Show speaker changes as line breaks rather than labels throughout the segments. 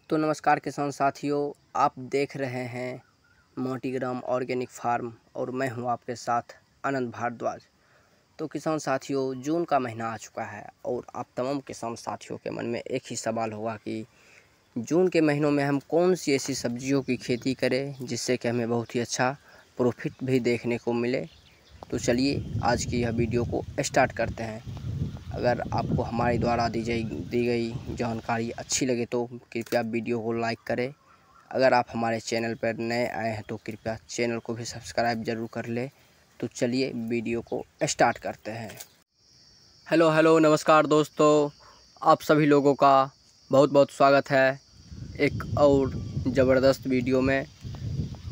तो नमस्कार किसान साथियों, आप देख रहे हैं मोटीग्राम ऑर्गेनिक फार्म और मैं हूं आपके साथ आनंद भारद्वाज। तो किसान साथियों, जून का महीना आ चुका है और आप तमाम किसान साथियों के मन में एक ही सवाल होगा कि जून के महीनों में हम कौन सी ऐसी सब्जियों की खेती करें जिससे कि हमें बहुत ही अच्छा प्रॉफिट भी देखने को मिले। तो चलिए आज की यह वीडियो को स्टार्ट करते हैं। अगर आपको हमारे द्वारा दी गई जानकारी अच्छी लगे तो कृपया वीडियो को लाइक करें। अगर आप हमारे चैनल पर नए आए हैं तो कृपया चैनल को भी सब्सक्राइब ज़रूर कर लें। तो चलिए वीडियो को स्टार्ट करते हैं। हेलो नमस्कार दोस्तों, आप सभी लोगों का बहुत बहुत स्वागत है एक और ज़बरदस्त वीडियो में।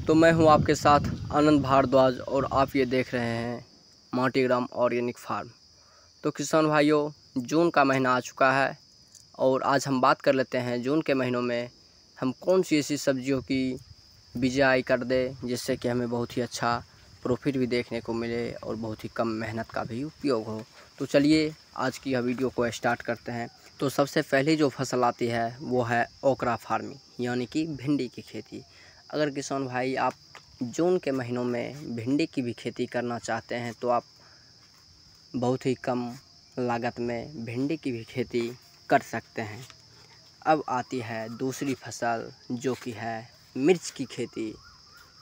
तो मैं हूं आपके साथ आनंद भारद्वाज और आप ये देख रहे हैं मोटीग्राम ऑर्गेनिक फार्म। तो किसान भाइयों, जून का महीना आ चुका है और आज हम बात कर लेते हैं जून के महीनों में हम कौन सी ऐसी सब्जियों की बिजाई कर दें जिससे कि हमें बहुत ही अच्छा प्रॉफिट भी देखने को मिले और बहुत ही कम मेहनत का भी उपयोग हो। तो चलिए आज की यह वीडियो को स्टार्ट करते हैं। तो सबसे पहले जो फसल आती है वो है ओकरा फार्मिंग, यानी कि भिंडी की खेती। अगर किसान भाई आप जून के महीनों में भिंडी की भी खेती करना चाहते हैं तो आप बहुत ही कम लागत में भिंडी की भी खेती कर सकते हैं। अब आती है दूसरी फसल जो कि है मिर्च की खेती।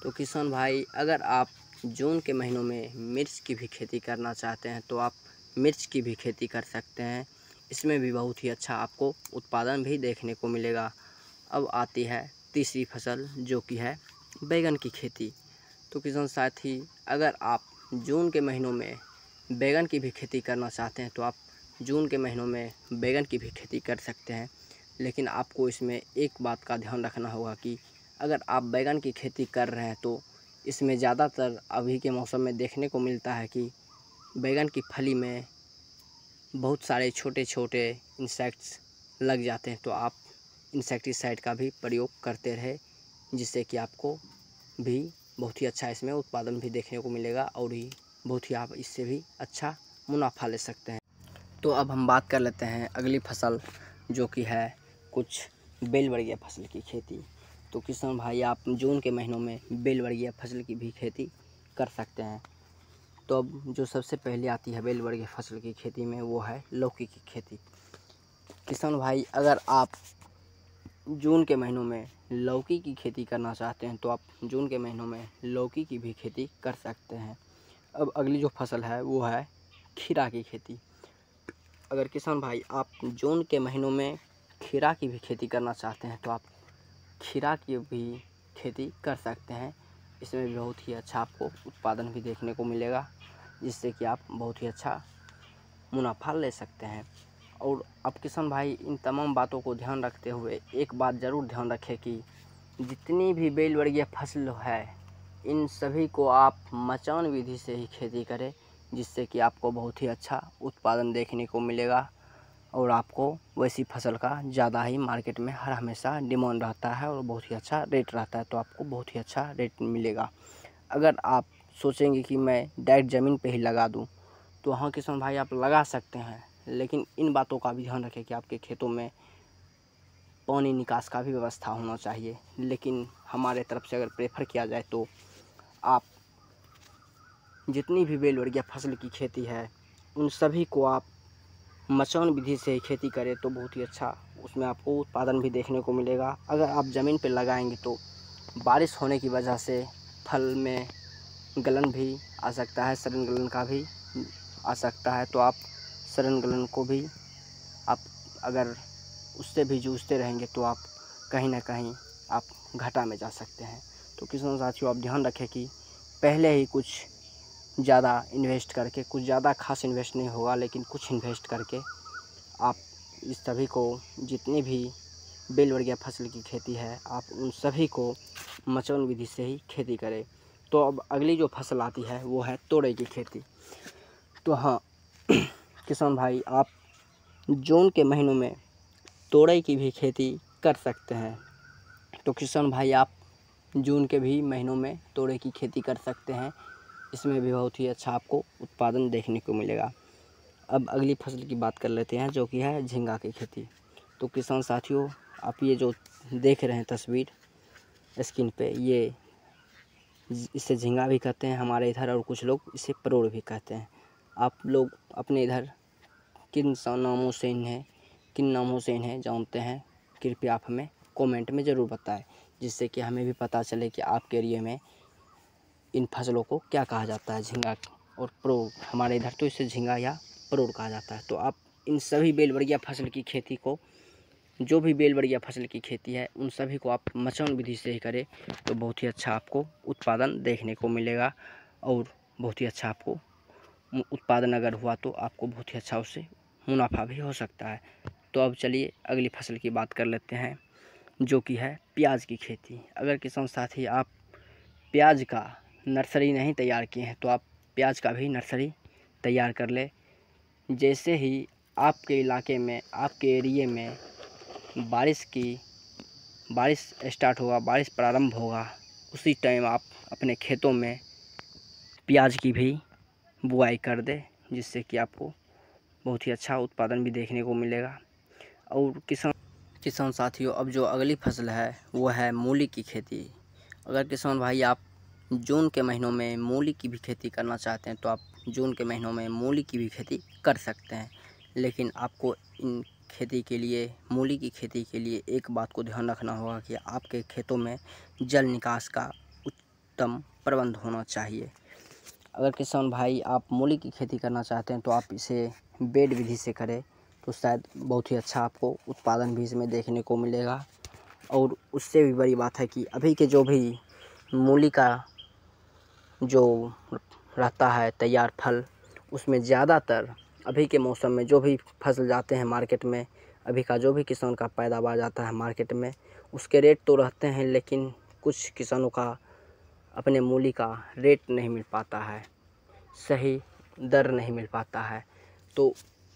तो किसान भाई, अगर आप जून के महीनों में मिर्च की भी खेती करना चाहते हैं तो आप मिर्च की भी खेती कर सकते हैं। इसमें भी बहुत ही अच्छा आपको उत्पादन भी देखने को मिलेगा। अब आती है तीसरी फसल जो कि है बैगन की खेती। तो किसान साथी, अगर आप जून के महीनों में बैगन की भी खेती करना चाहते हैं तो आप जून के महीनों में बैगन की भी खेती कर सकते हैं। लेकिन आपको इसमें एक बात का ध्यान रखना होगा कि अगर आप बैगन की खेती कर रहे हैं तो इसमें ज़्यादातर अभी के मौसम में देखने को मिलता है कि बैगन की फली में बहुत सारे छोटे छोटे इंसेक्ट्स लग जाते हैं। तो आप इंसेक्टिसाइड का भी प्रयोग करते रहे जिससे कि आपको भी बहुत ही अच्छा इसमें उत्पादन भी देखने को मिलेगा और ही बहुत ही आप इससे भी अच्छा मुनाफा ले सकते हैं। तो अब हम बात कर लेते हैं अगली फसल जो कि है कुछ बेलवर्गीय फसल की खेती। तो किसान भाई, आप जून के महीनों में बेलवर्गीय फसल की भी खेती कर सकते हैं। तो अब जो सबसे पहले आती है बेलवर्गीय फसल की खेती में वो है लौकी की खेती। किसान भाई, अगर आप जून के महीनों में लौकी की खेती करना चाहते हैं तो आप जून के महीनों में लौकी की भी खेती कर सकते हैं। अब अगली जो फसल है वो है खीरा की खेती। अगर किसान भाई आप जून के महीनों में खीरा की भी खेती करना चाहते हैं तो आप खीरा की भी खेती कर सकते हैं। इसमें भी बहुत ही अच्छा आपको उत्पादन भी देखने को मिलेगा जिससे कि आप बहुत ही अच्छा मुनाफा ले सकते हैं। और अब किसान भाई, इन तमाम बातों को ध्यान रखते हुए एक बात ज़रूर ध्यान रखें कि जितनी भी बेलवर्गीय फसल है इन सभी को आप मचान विधि से ही खेती करें जिससे कि आपको बहुत ही अच्छा उत्पादन देखने को मिलेगा और आपको वैसी फसल का ज़्यादा ही मार्केट में हर हमेशा डिमांड रहता है और बहुत ही अच्छा रेट रहता है। तो आपको बहुत ही अच्छा रेट मिलेगा। अगर आप सोचेंगे कि मैं डायरेक्ट ज़मीन पे ही लगा दूं तो हाँ किसान भाई, आप लगा सकते हैं, लेकिन इन बातों का भी ध्यान रखें कि आपके खेतों में पानी निकास का भी व्यवस्था होना चाहिए। लेकिन हमारे तरफ से अगर प्रेफर किया जाए तो आप जितनी भी बेलवर्गीय फसल की खेती है उन सभी को आप मचान विधि से ही खेती करें तो बहुत ही अच्छा उसमें आपको उत्पादन भी देखने को मिलेगा। अगर आप ज़मीन पर लगाएंगे तो बारिश होने की वजह से फल में गलन भी आ सकता है, सड़न गलन का भी आ सकता है। तो आप सड़न गलन को भी आप अगर उससे भी जूझते रहेंगे तो आप कहीं ना कहीं आप घाटा में जा सकते हैं। तो किसान साथियों, आप ध्यान रखें कि पहले ही कुछ ज़्यादा इन्वेस्ट करके, कुछ ज़्यादा खास इन्वेस्ट नहीं होगा लेकिन कुछ इन्वेस्ट करके आप इस सभी को, जितनी भी बेलवर्गीय फसल की खेती है आप उन सभी को मचान विधि से ही खेती करें। तो अब अगली जो फसल आती है वो है तोरई की खेती। तो हाँ किसान भाई, आप जून के महीनों में तोरई की भी खेती कर सकते हैं। तो किसान भाई, आप जून के भी महीनों में तोरई की खेती कर सकते हैं। इसमें भी बहुत ही अच्छा आपको उत्पादन देखने को मिलेगा। अब अगली फसल की बात कर लेते हैं जो कि है झींगा की खेती। तो किसान साथियों, आप ये जो देख रहे हैं तस्वीर स्क्रीन पे, ये इसे झींगा भी कहते हैं हमारे इधर, और कुछ लोग इसे परोड़ भी कहते हैं। आप लोग अपने इधर किन नामों से इन्हें जानते हैं, कृपया आप हमें कमेंट में ज़रूर बताएं, जिससे कि हमें भी पता चले कि आपके एरिया में इन फसलों को क्या कहा जाता है, झींगा और परोड़। हमारे इधर तो इसे झींगा या परोड़ कहा जाता है। तो आप इन सभी बेलबड़िया फसल की खेती को, जो भी बेलबड़िया फसल की खेती है, उन सभी को आप मचान विधि से ही करें तो बहुत ही अच्छा आपको उत्पादन देखने को मिलेगा, और बहुत ही अच्छा आपको उत्पादन अगर हुआ तो आपको बहुत ही अच्छा उससे मुनाफा भी हो सकता है। तो अब चलिए अगली फसल की बात कर लेते हैं, जो कि है प्याज की खेती। अगर किसान साथी आप प्याज का नर्सरी नहीं तैयार किए हैं तो आप प्याज का भी नर्सरी तैयार कर ले। जैसे ही आपके इलाके में, आपके एरिए में बारिश स्टार्ट होगा, बारिश प्रारंभ होगा, उसी टाइम आप अपने खेतों में प्याज की भी बुआई कर दे, जिससे कि आपको बहुत ही अच्छा उत्पादन भी देखने को मिलेगा। और किसान साथियों, अब जो अगली फसल है वो है मूली की खेती। अगर किसान भाई आप जून के महीनों में मूली की भी खेती करना चाहते हैं तो आप जून के महीनों में मूली की भी खेती कर सकते हैं। लेकिन आपको इन खेती के लिए, मूली की खेती के लिए एक बात को ध्यान रखना होगा कि आपके खेतों में जल निकास का उत्तम प्रबंध होना चाहिए। अगर किसान भाई आप मूली की खेती करना चाहते हैं तो आप इसे बेड विधि से करें तो शायद बहुत ही अच्छा आपको उत्पादन भी इसमें देखने को मिलेगा। और उससे भी बड़ी बात है कि अभी के जो भी मूली का जो रहता है तैयार फल, उसमें ज़्यादातर अभी के मौसम में जो भी फसल जाते हैं मार्केट में, अभी का जो भी किसान का पैदावार जाता है मार्केट में, उसके रेट तो रहते हैं, लेकिन कुछ किसानों का अपने मूली का रेट नहीं मिल पाता है, सही दर नहीं मिल पाता है। तो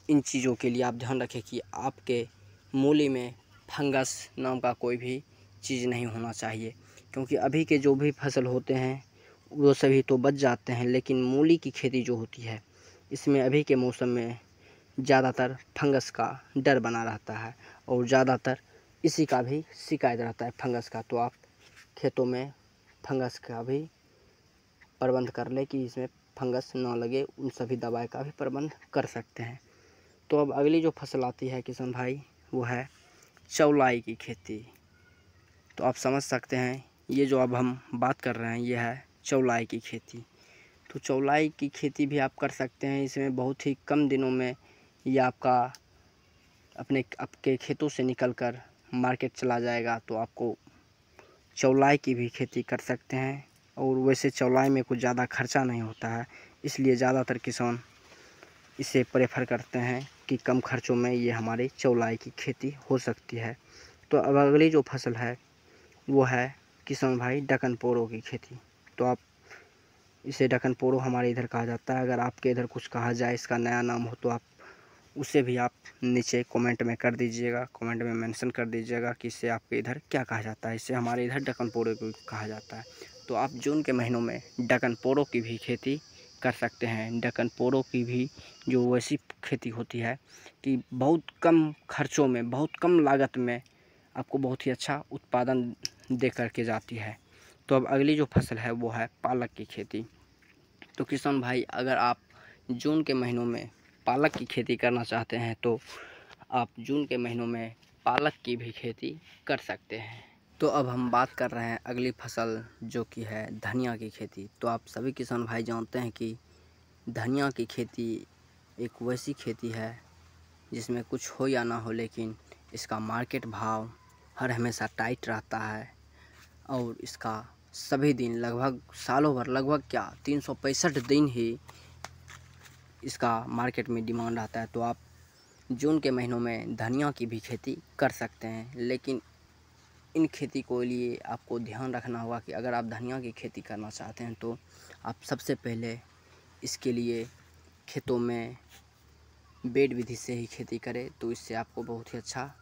इन चीज़ों के लिए आप ध्यान रखें कि आपके मूली में फंगस नाम का कोई भी चीज़ नहीं होना चाहिए, क्योंकि अभी के जो भी फसल होते हैं वो सभी तो बच जाते हैं, लेकिन मूली की खेती जो होती है इसमें अभी के मौसम में ज़्यादातर फंगस का डर बना रहता है, और ज़्यादातर इसी का भी शिकायत रहता है, फंगस का। तो आप खेतों में फंगस का भी प्रबंध कर ले कि इसमें फंगस ना लगे, उन सभी दवाई का भी प्रबंध कर सकते हैं। तो अब अगली जो फसल आती है किसान भाई, वो है चौलाई की खेती। तो आप समझ सकते हैं ये जो अब हम बात कर रहे हैं ये है चौलाई की खेती। तो चौलाई की खेती भी आप कर सकते हैं। इसमें बहुत ही कम दिनों में ये आपके खेतों से निकलकर मार्केट चला जाएगा। तो आपको चौलाई की भी खेती कर सकते हैं, और वैसे चौलाई में कुछ ज़्यादा खर्चा नहीं होता है, इसलिए ज़्यादातर किसान इसे प्रेफर करते हैं कि कम खर्चों में ये हमारी चौलाई की खेती हो सकती है। तो अब अगली जो फसल है वो है किसान भाई डकन पोरो की खेती। तो आप इसे डकन पोरो हमारे इधर कहा जाता है। अगर आपके इधर कुछ कहा जाए, इसका नया नाम हो, तो आप उसे भी आप नीचे कमेंट में कर दीजिएगा, कमेंट में मेंशन कर दीजिएगा कि इसे आपके इधर क्या कहा जाता है। इसे हमारे इधर डकन पोरो को कहा जाता है। तो आप जून के महीनों में डकन पोरो की भी खेती कर सकते हैं। डकन पोरो की भी जो वैसी खेती होती है कि बहुत कम खर्चों में, बहुत कम लागत में आपको बहुत ही अच्छा उत्पादन दे करके जाती है। तो अब अगली जो फसल है वो है पालक की खेती। तो किसान भाई अगर आप जून के महीनों में पालक की खेती करना चाहते हैं तो आप जून के महीनों में पालक की भी खेती कर सकते हैं। तो अब हम बात कर रहे हैं अगली फसल, जो कि है धनिया की खेती। तो आप सभी किसान भाई जानते हैं कि धनिया की खेती एक वैसी खेती है जिसमें कुछ हो या ना हो, लेकिन इसका मार्केट भाव हर हमेशा टाइट रहता है, और इसका सभी दिन लगभग सालों भर, लगभग क्या 365 दिन ही इसका मार्केट में डिमांड आता है। तो आप जून के महीनों में धनिया की भी खेती कर सकते हैं, लेकिन इन खेती को लिए आपको ध्यान रखना होगा कि अगर आप धनिया की खेती करना चाहते हैं तो आप सबसे पहले इसके लिए खेतों में बेड विधि से ही खेती करें, तो इससे आपको बहुत ही अच्छा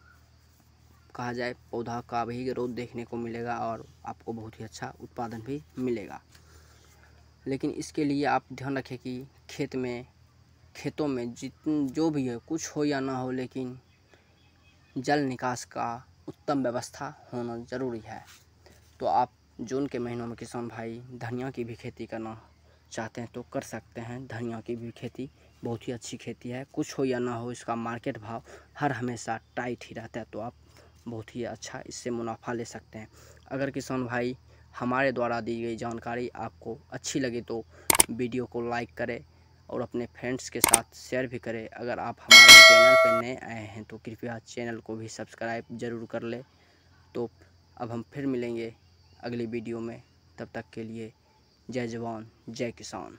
कहा जाए पौधा का भी ग्रोथ देखने को मिलेगा, और आपको बहुत ही अच्छा उत्पादन भी मिलेगा। लेकिन इसके लिए आप ध्यान रखें कि खेतों में जो भी है, कुछ हो या ना हो, लेकिन जल निकास का उत्तम व्यवस्था होना ज़रूरी है। तो आप जून के महीनों में किसान भाई धनिया की भी खेती करना चाहते हैं तो कर सकते हैं। धनिया की भी खेती बहुत ही अच्छी खेती है। कुछ हो या ना हो, इसका मार्केट भाव हर हमेशा टाइट ही रहता है, तो आप बहुत ही अच्छा इससे मुनाफा ले सकते हैं। अगर किसान भाई हमारे द्वारा दी गई जानकारी आपको अच्छी लगे तो वीडियो को लाइक करें और अपने फ्रेंड्स के साथ शेयर भी करें। अगर आप हमारे चैनल पर नए आए हैं तो कृपया चैनल को भी सब्सक्राइब ज़रूर कर लें। तो अब हम फिर मिलेंगे अगली वीडियो में, तब तक के लिए जय जवान जय किसान।